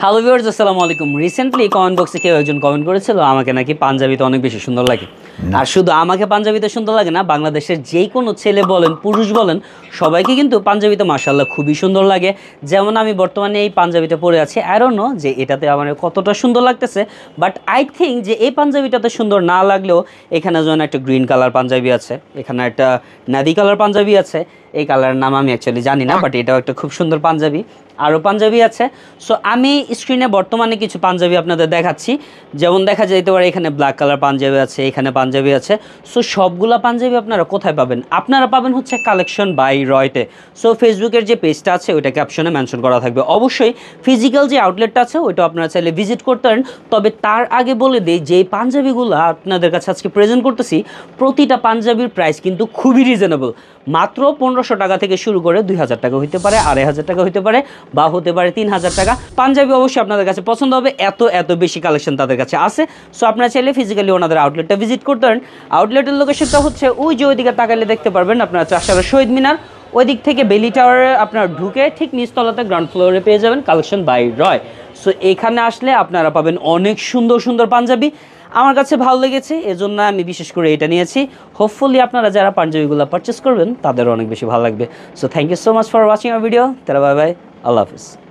Hello viewers, আসসালামু আলাইকুম। Recently comment বক্সে কেউ একজন কমেন্ট করেছিল আমাকে নাকি পাঞ্জাবিতে অনেক বেশি সুন্দর লাগে। আর শুধু আমাকে পাঞ্জাবিতে সুন্দর লাগে না, বাংলাদেশের যে কোনো ছেলে বলেন পুরুষ বলেন সবাইকে কিন্তু পাঞ্জাবিতে মাশাআল্লাহ খুবই সুন্দর লাগে। যেমন আমি বর্তমানে এই পাঞ্জাবিটা পরে আছি, আই ডোন্ট নো যে এটাতে আমার কতটা সুন্দর লাগতেছে, বাট আই থিঙ্ক যে এই পাঞ্জাবিটাতে সুন্দর না লাগলেও এখানে যেমন একটা গ্রিন কালার পাঞ্জাবি আছে, এখানে একটা নাভি কালার পাঞ্জাবি আছে, এই কালারের নাম আমি অ্যাকচুয়ালি জানি না, বাট এটাও একটা খুব সুন্দর পাঞ্জাবি। আরও পাঞ্জাবি আছে। সো আমি স্ক্রিনে বর্তমানে কিছু পাঞ্জাবি আপনাদের দেখাচ্ছি। যেমন দেখা যেতে পারে এখানে ব্ল্যাক কালার পাঞ্জাবি আছে, এখানে পাঞ্জাবি আছে। সো সবগুলা পাঞ্জাবি আপনারা কোথায় পাবেন? আপনারা পাবেন হচ্ছে কালেকশন বাই রয়তে। সো ফেসবুকের যে পেজটা আছে ওইটা ক্যাপশনে মেনশন করা থাকবে। অবশ্যই ফিজিক্যাল যে আউটলেটটা আছে ওইটা আপনারা চাইলে ভিজিট করতে পারেন। তবে তার আগে বলে দিই যে এই পাঞ্জাবিগুলো আপনাদের কাছে আজকে প্রেজেন্ট করতেছি, প্রতিটা পাঞ্জাবির প্রাইস কিন্তু খুবই রিজনেবল। মাত্র 1500 টাকা থেকে শুরু করে 2000 টাকা হইতে পারে, 2500 টাকা হইতে পারে, বা হতে পারে 3000 টাকা। পাঞ্জাবি অবশ্যই আপনাদের কাছে পছন্দ হবে, এত বেশি কালেকশন তাদের কাছে আছে। সো আপনারা চাইলে ফিজিক্যালি ওনাদের আউটলেটটা ভিজিট করতে পারেন। আউটলেটের লোকেশনটা হচ্ছে ওই যে ওইদিকে তাকালে দেখতে পারবেন আপনারা চাষারা শহীদ মিনার, ওই দিক থেকে বেলি টাওয়ারে আপনার ঢুকে ঠিক নিচতলাতে গ্রাউন্ড ফ্লোরে পেয়ে যাবেন কালেকশন বাই রয়। সো এখানে আসলে আপনারা পাবেন অনেক সুন্দর সুন্দর পাঞ্জাবি। আমার কাছে ভালো লেগেছে, এজন্য আমি বিশেষ করে এটা নিয়েছি। হোপফুলি আপনারা যারা পাঞ্জাবিগুলো পারচেস করবেন তাদেরও অনেক বেশি ভালো লাগবে। So thank you so much for watching our video. তারা বাই বাই, আল্লাহ হাফিজ।